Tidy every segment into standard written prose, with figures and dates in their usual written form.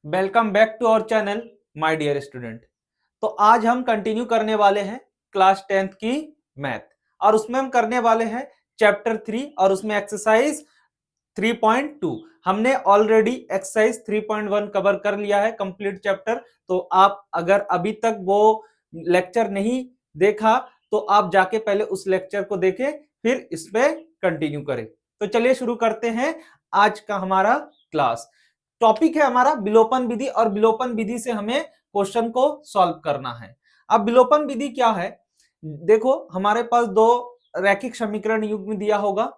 Welcome back to our channel my dear student. तो आज हम कंटिन्यू करने वाले हैं क्लास 10th की मैथ, और उसमें हम करने वाले हैं चैप्टर 3 और उसमें एक्सरसाइज 3.2। हमने ऑलरेडी एक्सरसाइज 3.1 कवर कर लिया है कंप्लीट चैप्टर। तो आप अगर अभी तक वो लेक्चर नहीं देखा तो आप जाके पहले उस लेक्चर को देखें, फिर इस पे कंटिन्यू करें। तो चलिए शुरू करते हैं आज का हमारा क्लास। टॉपिक है हमारा विलोपन विधि, और विलोपन विधि से हमें क्वेश्चन को सॉल्व करना है। अब विलोपन विधि क्या है? देखो, हमारे पास दो रैखिक समीकरण युग्म दिया होगा।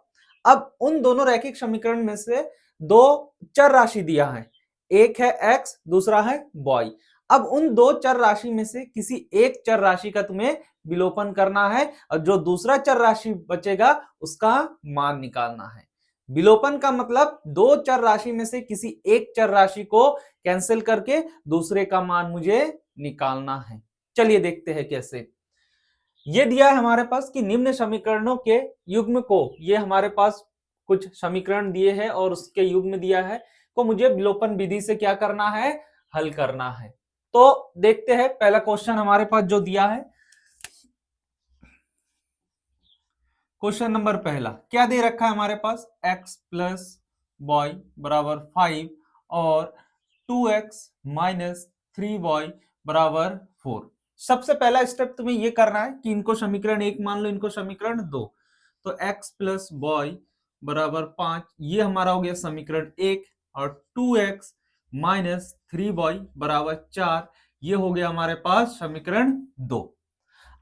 अब उन दोनों रैखिक समीकरण में से दो चर राशि दिया है, एक है x, दूसरा है y। अब उन दो चर राशि में से किसी एक चर राशि का तुम्हें विलोपन करना है, और जो दूसरा चर राशि बचेगा उसका मान निकालना है। विलोपन का मतलब दो चर राशि में से किसी एक चर राशि को कैंसिल करके दूसरे का मान मुझे निकालना है। चलिए देखते हैं कैसे। ये दिया है हमारे पास कि निम्न समीकरणों के युग्म को, ये हमारे पास कुछ समीकरण दिए हैं और उसके युग्म दिया है, को मुझे विलोपन विधि से क्या करना है, हल करना है। तो देखते हैं पहला क्वेश्चन हमारे पास जो दिया है। क्वेश्चन नंबर पहला क्या दे रखा है हमारे पास, x प्लस वाई बराबर 5 और 2x माइनस 3y बराबर 4। सबसे पहला स्टेप तुम्हें ये करना है कि इनको समीकरण एक मान लो, इनको समीकरण दो। तो x प्लस वाई बराबर 5, ये हमारा हो गया समीकरण एक, और 2x माइनस 3y बराबर 4, ये हो गया हमारे पास समीकरण दो।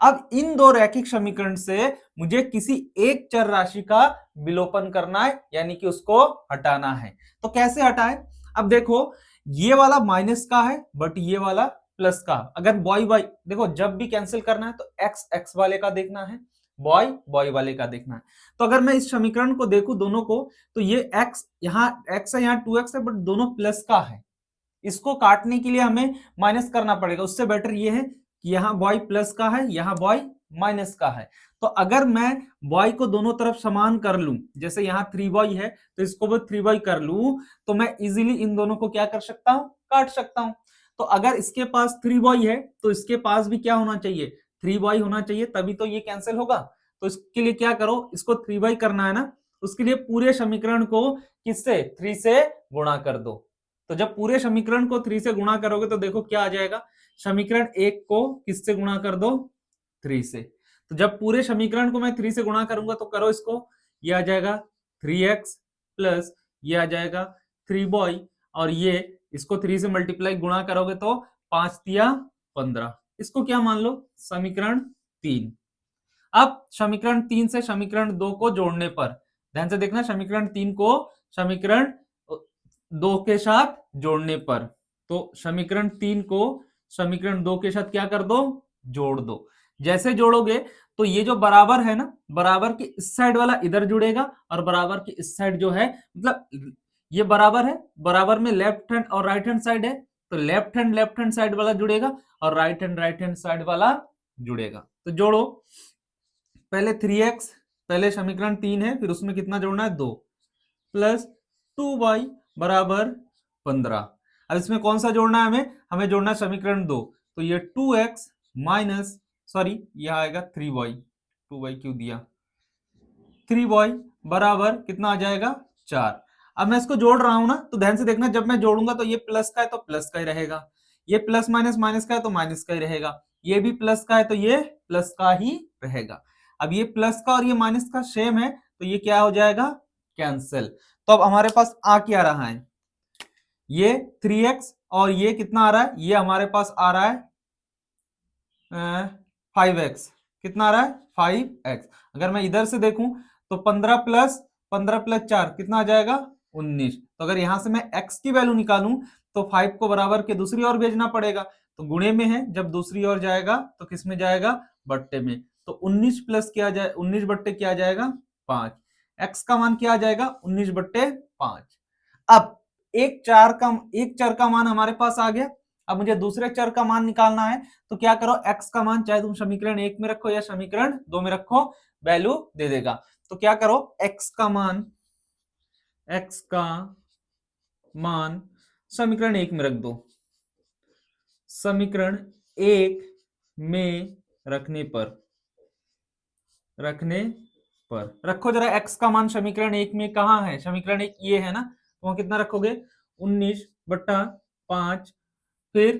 अब इन दो रैखिक समीकरण से मुझे किसी एक चर राशि का विलोपन करना है, यानी कि उसको हटाना है। तो कैसे हटाए? अब देखो, ये वाला माइनस का है बट ये वाला प्लस का। अगर बॉय बॉय, देखो जब भी कैंसिल करना है तो एक्स एक्स वाले का देखना है, बॉय बॉय वाले का देखना है। तो अगर मैं इस समीकरण को देखूं दोनों को, तो ये एक्स यहाँ एक्स है, यहाँ 2x है, बट दोनों प्लस का है। इसको काटने के लिए हमें माइनस करना पड़ेगा। उससे बेटर ये है कि यहाँ बॉय प्लस का है, यहाँ बॉय माइनस का है। तो अगर मैं बॉय को दोनों तरफ समान कर लूं, जैसे यहाँ 3y है तो इसको भी 3y कर लूं, तो मैं इजीली इन दोनों को क्या कर सकता हूं, काट सकता हूं। तो अगर इसके पास 3y है तो इसके पास भी क्या होना चाहिए, 3y होना चाहिए, तभी तो ये कैंसिल होगा। तो इसके लिए क्या करो, इसको 3y करना है ना, उसके लिए पूरे समीकरण को किससे, 3 से गुणा कर दो। तो जब पूरे समीकरण को 3 से गुणा करोगे तो देखो क्या आ जाएगा, समीकरण एक को किससे गुणा कर दो, 3 से। तो जब पूरे समीकरण को मैं 3 से गुणा करूंगा तो करो इसको, ये आ जाएगा 3x प्लस ये आ जाएगा 3y, और ये इसको 3 से मल्टीप्लाई गुणा करोगे तो 5 तिया 15, इसको क्या मान लो, समीकरण 3। अब समीकरण 3 से समीकरण 2 को जोड़ने पर, ध्यान से देखना, समीकरण 3 को समीकरण 2 के साथ जोड़ने पर, तो समीकरण 3 को समीकरण 2 के साथ क्या कर दो, जोड़ दो। जैसे जोड़ोगे तो ये जो बराबर है ना, बराबर के इस साइड वाला इधर जुड़ेगा, और बराबर के इस साइड जो है, मतलब ये बराबर है, बराबर में लेफ्ट हैंड और राइट हैंड साइड है, तो लेफ्ट हैंड साइड वाला जुड़ेगा और राइट हैंड साइड वाला जुड़ेगा। तो जोड़ो, पहले 3x, पहले समीकरण 3 है, फिर उसमें कितना जोड़ना है, 2 प्लस 2y बराबर 15। अब इसमें कौन सा जोड़ना है, हमें जोड़ना है समीकरण 2। तो ये 2x माइनस, सॉरी यह आएगा 3y, 2y क्यों दिया, 3y बराबर कितना आ जाएगा, 4। अब मैं इसको जोड़ रहा हूं ना, तो ध्यान से देखना, जब मैं जोड़ूंगा तो ये प्लस का है तो प्लस का ही रहेगा, ये प्लस माइनस माइनस का है तो माइनस का ही रहेगा, ये भी प्लस का है तो ये प्लस का ही रहेगा। अब ये प्लस का और ये माइनस का सेम है तो ये क्या हो जाएगा, कैंसिल। तो अब हमारे पास आ क्या रहा है, ये 3x और ये कितना आ रहा है, ये हमारे पास आ रहा है 5x, कितना आ रहा है 5x। अगर मैं इधर से देखूं तो 15 प्लस 4 कितना आ जाएगा, 19। तो अगर यहां से मैं x की वैल्यू निकालूं तो 5 को बराबर के दूसरी ओर भेजना पड़ेगा, तो गुणे में है, जब दूसरी ओर जाएगा तो किस में जाएगा, बट्टे में। तो 19 प्लस क्या जाए, 19 बट्टे क्या आ जाएगा, 5। x का मान क्या आ जाएगा, 19 बट्टे 5। अब एक चर का मान हमारे पास आ गया। अब मुझे दूसरे चर का मान निकालना है, तो क्या करो, x का मान चाहे तुम समीकरण 1 में रखो या समीकरण 2 में रखो, वैल्यू दे देगा। तो क्या करो, x का मान समीकरण 1 में रख दो। समीकरण 1 में रखने पर रखो जरा x का मान समीकरण 1 में कहाँ है? समीकरण 1 ये है ना, तो वहां कितना रखोगे? 19/5, फिर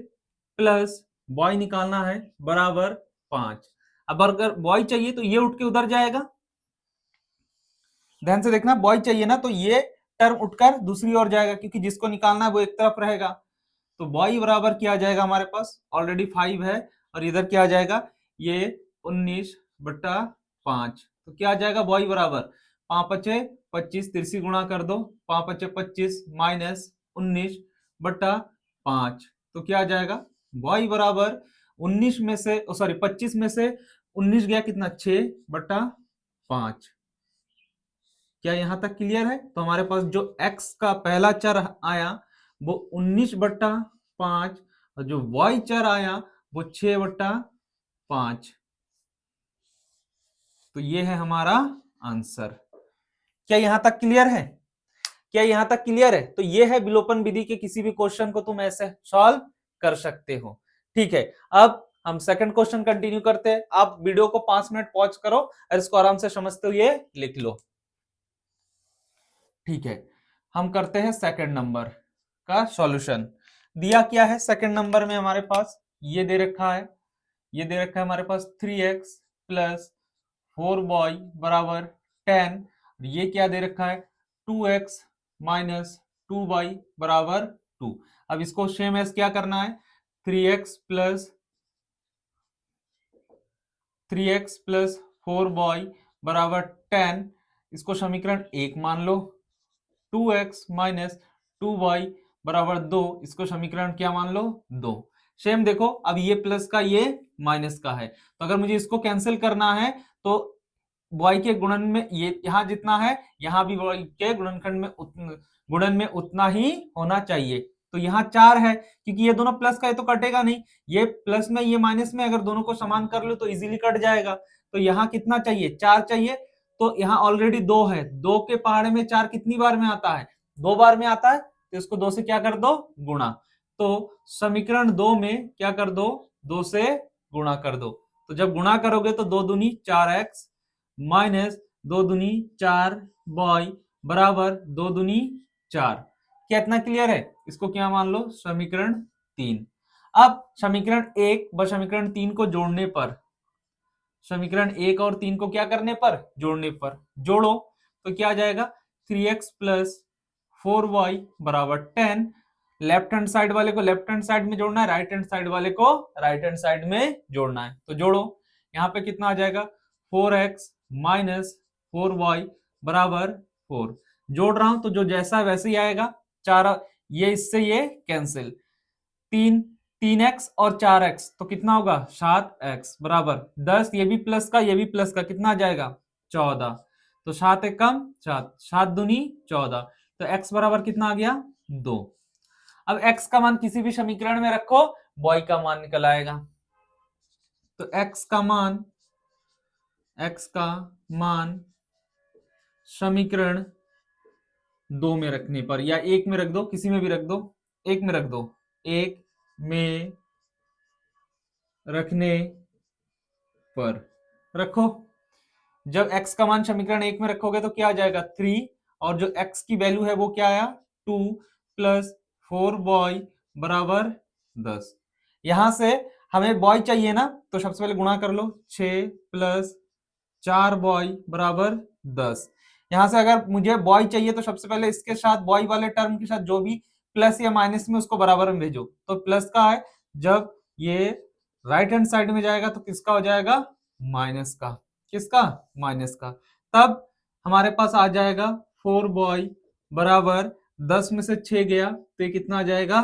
प्लस y निकालना है बराबर 5। अब अगर y चाहिए तो ये उठ के उधर जाएगा, ध्यान से देखना, y चाहिए ना तो ये टर्म उठकर दूसरी ओर जाएगा, क्योंकि जिसको निकालना है वो एक तरफ रहेगा। तो y बराबर क्या आ जाएगा हमारे पास? ऑलरेडी 5 है, और इधर क्या आ जाएगा? ये 19/5। तो क्या आ जाएगा? y बराबर 5×5 = 25, तिरछी गुणा कर दो, 5×5 = 25 -19/5। तो क्या आ जाएगा? y बराबर 19 में से सॉरी 25 में से 19 गया कितना? 6/5। क्या यहां तक क्लियर है? तो हमारे पास जो x का पहला चर आया वो 19/5, और जो y चर आया वो 6/5। तो ये है हमारा आंसर। क्या यहां तक क्लियर है? क्या यहां तक क्लियर है? तो ये है विलोपन विधि के किसी भी क्वेश्चन को तुम ऐसे सॉल्व कर सकते हो। ठीक है, अब हम सेकंड क्वेश्चन कंटिन्यू करते हैं। आप वीडियो को 5 मिनट पॉज करो और इसको आराम से समझते हुए लिख लो। ठीक है, हम करते हैं सेकंड नंबर का सॉल्यूशन। दिया क्या है सेकंड नंबर में हमारे पास? ये दे रखा है, ये दे रखा है हमारे पास 3x + 4y = 10। ये क्या दे रखा है? 2x - 2y = 2। अब इसको सेम एज क्या करना है? 3x + 4y = 10, इसको समीकरण 1 मान लो। 2x - 2y = 2, इसको समीकरण क्या मान लो? 2। सेम देखो, अब ये प्लस का ये माइनस का है, तो अगर मुझे इसको कैंसिल करना है तो y के गुणन में ये यहां जितना है यहां भी y के गुणन में उतना ही होना चाहिए। तो यहाँ 4 है, क्योंकि ये दोनों प्लस का है तो कटेगा नहीं, ये प्लस में ये माइनस में, अगर दोनों को समान कर लो तो इजीली कट जाएगा। तो यहाँ कितना चाहिए? 4 चाहिए। तो यहाँ ऑलरेडी 2 है, 2 के पहाड़े में 4 कितनी बार में आता है? 2 बार में आता है, तो इसको 2 से क्या कर दो? गुणा। तो समीकरण 2 में क्या कर दो? 2 से गुणा कर दो। तो जब गुणा करोगे तो 2 दूनी 4x माइनस 2 दूनी 4y बराबर 2 दूनी 4। क्या इतना क्लियर है? इसको क्या मान लो? समीकरण 3। अब समीकरण 1 व समीकरण 3 को जोड़ने पर, समीकरण 1 और 3 को क्या करने पर? जोड़ने पर। जोड़ो तो क्या आ जाएगा? 3x + 4y = 10। Left hand side वाले को लेफ्ट हैंड साइड में जोड़ना है, राइट हैंड साइड वाले को राइट हैंड साइड में जोड़ना है। तो जोड़ो, यहाँ पे कितना आ जाएगा? 4x - 4y = 4। जोड़ रहा हूं तो जो जैसा वैसे ही आएगा। 4 ये इससे ये कैंसिल, 3x और 4x तो कितना होगा? 7x बराबर 10। ये भी प्लस का ये भी प्लस का, कितना आ जाएगा? 14। तो 7 एक कम 7, 7 दूनी 14। तो x बराबर कितना आ गया? 2। अब x का मान किसी भी समीकरण में रखो, y का मान निकल आएगा। तो x का मान समीकरण 2 में रखने पर, या 1 में रख दो, किसी में भी रख दो, 1 में रख दो, 1 में रखने पर रखो। जब x का मान समीकरण 1 में रखोगे तो क्या आ जाएगा? 3, और जो x की वैल्यू है वो क्या आया? 2 + 4y = 10। यहां से हमें y चाहिए ना, तो सबसे पहले गुणा कर लो, 6 + 4y = 10। यहां से अगर मुझे y चाहिए तो सबसे पहले इसके साथ y वाले टर्म के साथ जो भी प्लस या माइनस में उसको बराबर में भेजो। तो प्लस का है, जब ये राइट हैंड साइड में जाएगा तो किसका हो जाएगा? माइनस का। किसका? माइनस का। तब हमारे पास आ जाएगा 4y = 10 में से 6 गया तो ये कितना आ जाएगा?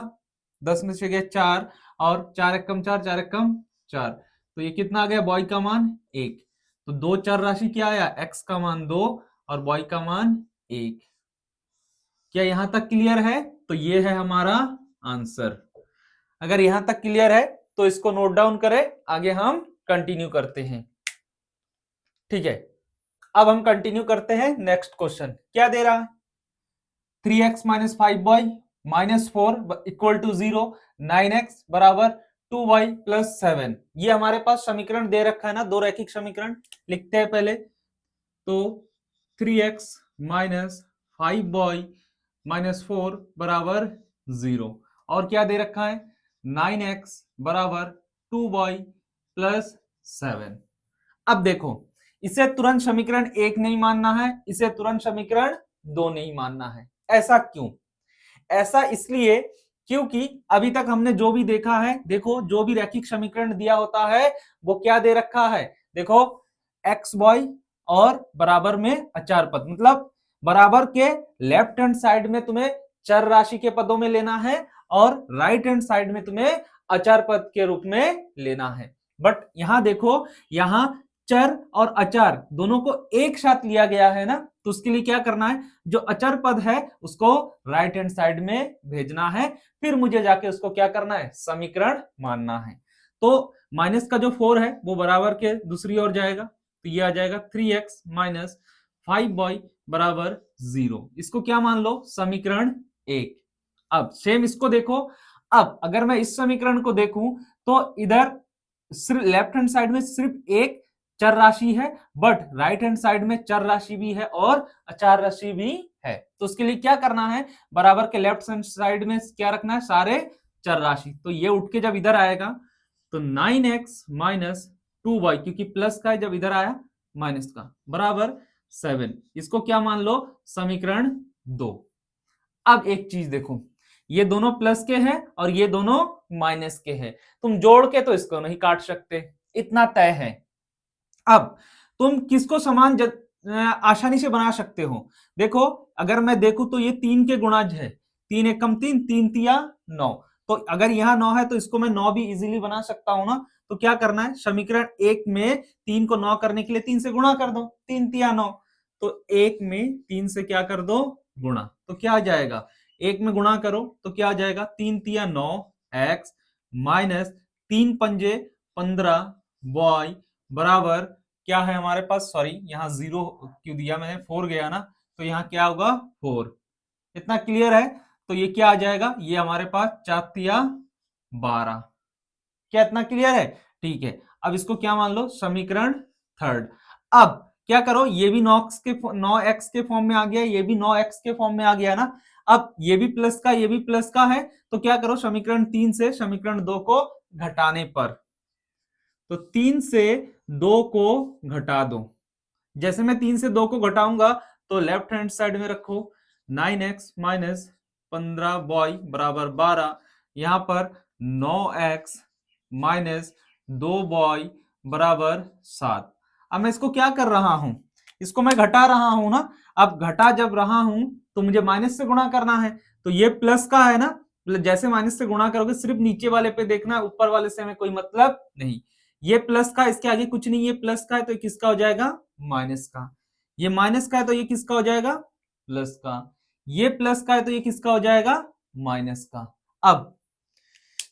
10 में से 6 गया 4, और 4 एक कम 4, 4 एक कम 4। तो ये कितना आ गया? y का मान 1। तो दो चर राशि क्या आया? x का मान 2 और y का मान 1। क्या यहां तक क्लियर है? तो ये है हमारा आंसर। अगर यहां तक क्लियर है तो इसको नोट डाउन करें, आगे हम कंटिन्यू करते हैं। ठीक है, अब हम कंटिन्यू करते हैं नेक्स्ट क्वेश्चन। क्या दे रहा है? 3x - 5y -4 equal to 0, 9x बराबर 2y प्लस 7। ये हमारे पास समीकरण दे रखा है ना, दो रैखिक समीकरण लिखते हैं पहले। तो 3x माइनस 5y माइनस 4 बराबर 0, और क्या दे रखा है 9x बराबर 2y प्लस 7। अब देखो, इसे तुरंत समीकरण 1 नहीं मानना है, इसे तुरंत समीकरण 2 नहीं मानना है। ऐसा क्यों? ऐसा इसलिए क्योंकि अभी तक हमने जो भी देखा है, देखो जो भी रैखिक समीकरण दिया होता है वो क्या दे रखा है, देखो एक्स बॉय और बराबर में अचार पद, मतलब बराबर के लेफ्ट हैंड साइड में तुम्हें चर राशि के पदों में लेना है और राइट हैंड साइड में तुम्हें अचार पद के रूप में लेना है। बट यहां देखो, यहां चर और अचार दोनों को एक साथ लिया गया है ना, तो उसके लिए क्या करना है, जो अचर पद है उसको राइट हैंड साइड में भेजना है, फिर मुझे जाके उसको क्या करना है, समीकरण मानना है। तो माइनस का जो 4 है वो बराबर के दूसरी ओर जाएगा, तो ये आ जाएगा 3x माइनस 5y बराबर 0। इसको क्या मान लो, समीकरण 1। अब सेम इसको देखो, अब अगर मैं इस समीकरण को देखूं तो इधर सिर्फ लेफ्ट हैंड साइड में सिर्फ एक चर राशि है, बट राइट हैंड साइड में चर राशि भी है और अचार राशि भी है। तो उसके लिए क्या करना है, बराबर के लेफ्ट हैंड साइड में क्या रखना है, सारे चर राशि। तो ये उठ के जब इधर आएगा तो 9x माइनस 2y, क्योंकि प्लस का है, जब इधर आया माइनस का, बराबर 7। इसको क्या मान लो, समीकरण 2। अब एक चीज देखो, ये दोनों प्लस के हैं और ये दोनों माइनस के हैं, तुम जोड़ के तो इसको नहीं काट सकते, इतना तय है। अब तुम किसको समान आसानी से बना सकते हो, देखो अगर मैं देखूं तो ये 3 के गुणाज है, 3 एकम 3, 3 तिया 9, तो अगर यहाँ 9 है तो इसको मैं 9 भी इजीली बना सकता हूं ना। तो क्या करना है, समीकरण 1 में 3 को 9 करने के लिए 3 से गुणा कर दो, 3 तिया 9, तो 1 में 3 से क्या कर दो, गुणा, तो क्या आ जाएगा, 1 में गुणा करो तो क्या आ जाएगा, 3 तिया 9 x माइनस 3 पंजे 15 y बराबर क्या है हमारे पास, सॉरी यहाँ 0 क्यों दिया मैंने, 4 गया ना, तो यहाँ क्या होगा 4। इतना क्लियर है? तो ये क्या आ जाएगा, ये हमारे पास 4 तिया 12। क्या इतना क्लियर है? ठीक है, अब इसको क्या मान लो, समीकरण 3। अब क्या करो, ये भी 9x के फॉर्म में आ गया, ये भी 9x के फॉर्म में आ गया ना। अब ये भी प्लस का, ये भी प्लस का है, तो क्या करो, समीकरण 3 से समीकरण 2 को घटाने पर, तो 3 से 2 को घटा दो, जैसे मैं 3 से 2 को घटाऊंगा तो लेफ्ट हैंड साइड में रखो 9x माइनस 15y बराबर 12, यहां पर 9x माइनस 2y बराबर 7। अब मैं इसको क्या कर रहा हूं, इसको मैं घटा रहा हूं ना। अब घटा जब रहा हूं तो मुझे माइनस से गुणा करना है, तो ये प्लस का है ना, जैसे माइनस से गुणा करोगे सिर्फ नीचे वाले पे देखना है, ऊपर वाले से हमें कोई मतलब नहीं। ये प्लस का, इसके आगे कुछ नहीं, ये प्लस का है तो ये किसका हो जाएगा, माइनस का। ये माइनस का है तो ये किसका हो जाएगा, प्लस का। ये प्लस का है तो ये किसका हो जाएगा, माइनस का। अब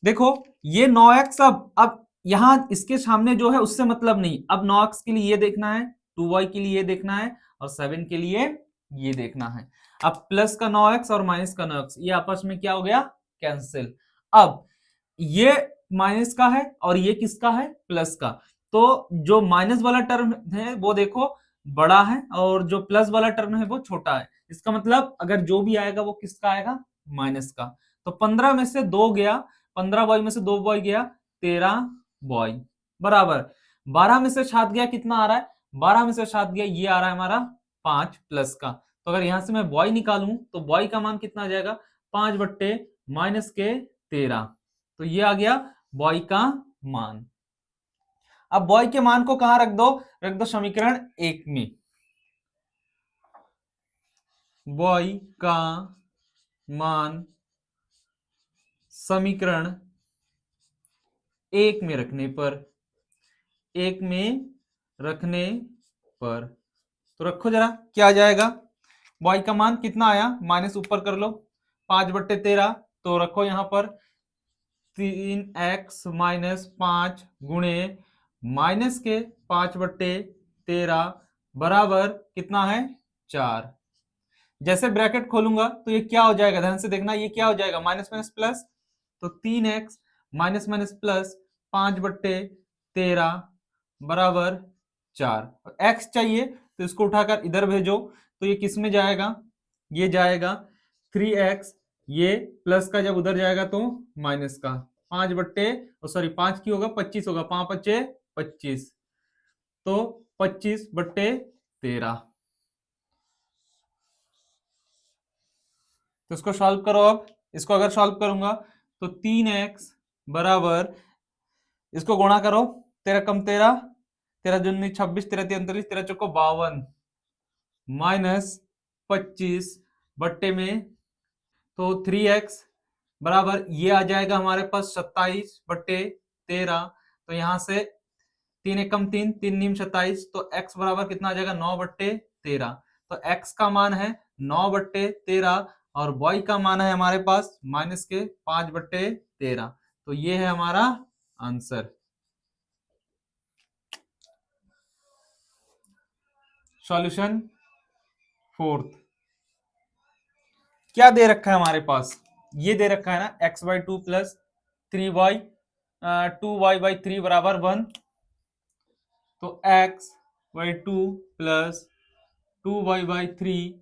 देखो ये 9x, अब यहां इसके सामने जो है उससे मतलब नहीं, अब 9x के लिए ये देखना है, 2y के लिए ये देखना है और 7 के लिए ये देखना है। अब प्लस का 9x और माइनस का 9x ये आपस में क्या हो गया, कैंसिल। अब ये माइनस का है और ये किसका है, प्लस का, तो जो माइनस वाला टर्म है वो देखो बड़ा है और जो प्लस वाला टर्म है वो छोटा है। इसका मतलब अगर जो भी आएगा वो किसका आएगा, माइनस का। तो 15 में से 2 गया, 15 बॉय में से 2 बॉय गया, 13 बॉय बराबर 12 में से 7 गया, कितना आ रहा है, 12 में से 7 गया, ये आ रहा है हमारा 5 प्लस का। तो अगर यहां से मैं बॉय निकालूं तो बॉय का मान कितना आ जाएगा, 5 बट्टे माइनस के 13, तो ये आ गया बॉय का मान। अब बॉय के मान को कहां रख दो समीकरण 1 में, बॉय का मान समीकरण 1 में रखने पर, 1 में रखने पर, तो रखो जरा क्या आ जाएगा, बॉय का मान कितना आया, माइनस ऊपर कर लो 5 बट्टे 13, तो रखो यहां पर 3x माइनस 5 गुणे माइनस के 5 बट्टे 13 बराबर कितना है 4। जैसे ब्रैकेट खोलूंगा तो ये क्या हो जाएगा, ध्यान से देखना, ये क्या हो जाएगा, माइनस माइनस प्लस, तो 3x माइनस माइनस प्लस 5/13 बराबर 4। x चाहिए तो इसको उठाकर इधर भेजो, तो ये किस में जाएगा, ये जाएगा 3x, ये प्लस का जब उधर जाएगा तो माइनस का, 5 की होगा 25 होगा, 5×5 = 25, तो 25/13। तो इसको सॉल्व करो। अब इसको अगर सॉल्व करूंगा तो 3x बराबर, इसको गुणा करो, 13 × 13, 13×2 = 26, 13×3 = 39, 13×4 = 52 -25 तो 3x बराबर ये आ जाएगा हमारे पास 27/13। तो यहां से 3 × 1 = 3, 3×9 = 27, तो x बराबर कितना आ जाएगा, 9/13। तो x का मान है 9/13 और y का मान है हमारे पास -5/13। तो ये है हमारा आंसर। सॉल्यूशन फोर्थ, क्या दे रखा है हमारे पास, ये दे रखा है ना, x/2 + 3y 2y/3 = 1, तो x/2 + 2y/3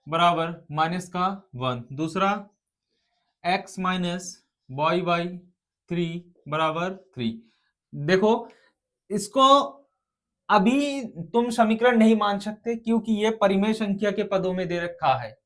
बराबर -1। दूसरा x - y/3 बराबर 3। देखो इसको अभी तुम समीकरण नहीं मान सकते क्योंकि ये परिमेय संख्या के पदों में दे रखा है।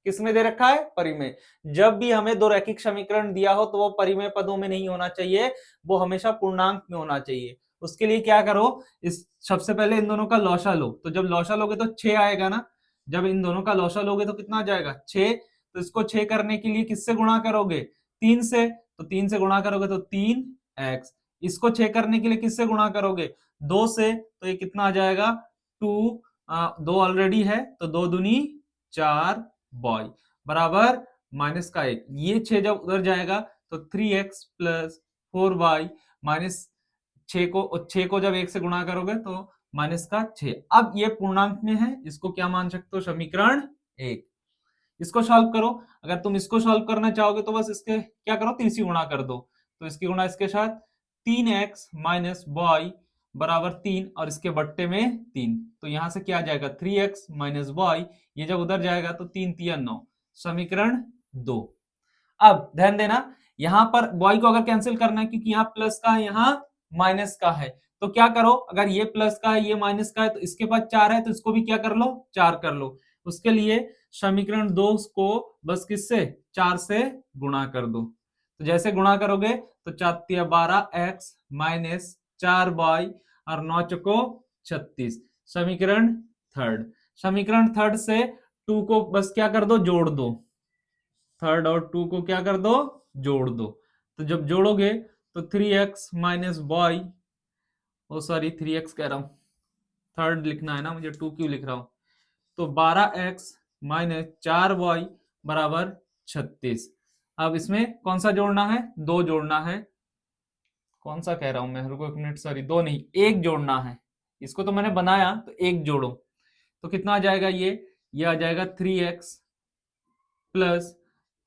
किसमें दे रखा है, परिमेय। जब भी हमें दो रैखिक समीकरण दिया हो तो वो परिमेय पदों में नहीं होना चाहिए, वो हमेशा पूर्णांक में होना चाहिए। उसके लिए क्या करो, इस सबसे पहले इन दोनों का लॉसा लो, तो जब लॉसा लोगे तो 6 आएगा ना, जब इन दोनों का लॉसा लोगे तो कितना आ जाएगा, 6। तो इसको 6 करने के लिए किससे गुणा करोगे, 3 से, तो 3 से गुणा करोगे तो 3x। इसको 6 करने के लिए किससे गुणा करोगे, 2 से, तो ये कितना आ जाएगा 2, 2 ऑलरेडी है तो 2 दूनी 4 बॉय बराबर -1। ये 6 जब उधर जाएगा तो 3x + 4y माइनस 6 को जब 1 से गुणा करोगे तो -6। अब ये पूर्णांक में है, इसको क्या मान सकते हो, समीकरण 1। इसको सॉल्व करो, अगर तुम इसको सॉल्व करना चाहोगे तो बस इसके क्या करो, 3 से गुणा कर दो, तो इसकी गुणा इसके साथ, 3x - y बराबर 3 और इसके बट्टे में 3, तो यहां से क्या आ जाएगा 3x - y, ये जब उधर जाएगा तो 3 × 3 = 9, समीकरण 2। अब ध्यान देना, यहां पर y को अगर कैंसिल करना है क्योंकि यहाँ प्लस का है यहाँ माइनस का है, तो क्या करो, अगर ये प्लस का है ये माइनस का है तो इसके पास 4 है तो इसको भी क्या कर लो, 4 कर लो। उसके लिए समीकरण 2 को बस किससे, 4 से गुणा कर दो, तो जैसे गुणा करोगे तो 4 × 12x - 4y और 9 × 36, समीकरण थर्ड। समीकरण थर्ड से 2 को बस क्या कर दो, जोड़ दो, थर्ड और 2 को क्या कर दो, जोड़ दो, तो जब जोड़ोगे तो 3x - y, ओ सॉरी 3x कह रहा हूं, थर्ड लिखना है ना मुझे, 2 क्यों लिख रहा हूं, तो 12x - 4y बराबर 36। अब इसमें कौन सा जोड़ना है, 2 जोड़ना है, कौन सा कह रहा हूं मैं, रुको 1 मिनट, सॉरी 2 नहीं 1 जोड़ना है, इसको तो मैंने बनाया तो 1 जोड़ो, तो कितना आ जाएगा, ये आ जाएगा 3x +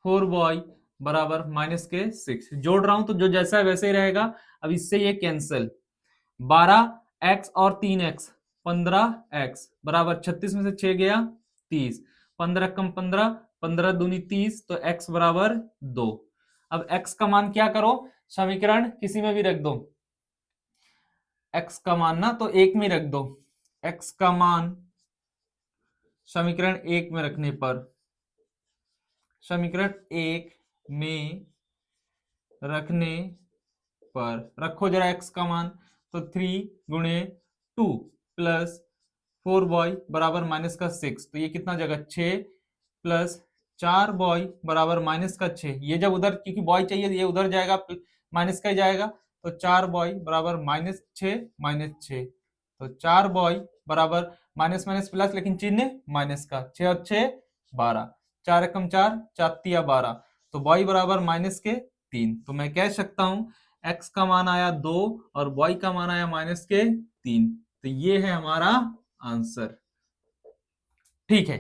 4y बराबर -6। जोड़ रहा हूं तो जो जैसा है वैसे ही रहेगा। अब इससे ये कैंसिल, 12x और 3x 15x बराबर 36 में से 6 गया 30, 15 कम 15, 15 दूनी 30, तो x बराबर 2। अब x का मान क्या करो, समीकरण किसी में भी रख दो, x का मान ना तो 1 में रख दो, x का मान समीकरण 1 में रखने पर, समीकरण 1 में रखने पर रखो जरा x का मान, तो 3 × 2 + 4y बराबर -6, तो ये कितना जगह 6 + 4y बराबर -6, ये जब उधर क्योंकि बॉय चाहिए ये उधर जाएगा माइनस का ही जाएगा, तो 4y बराबर -6, तो 4y बराबर माइनस माइनस प्लस लेकिन चिन्ह माइनस का, 6 और 6 12, 4 एकम 4, 4 तिया 12, तो y बराबर -3। तो मैं कह सकता हूं x का मान आया 2 और y का मान आया -3, तो ये है हमारा आंसर। ठीक है।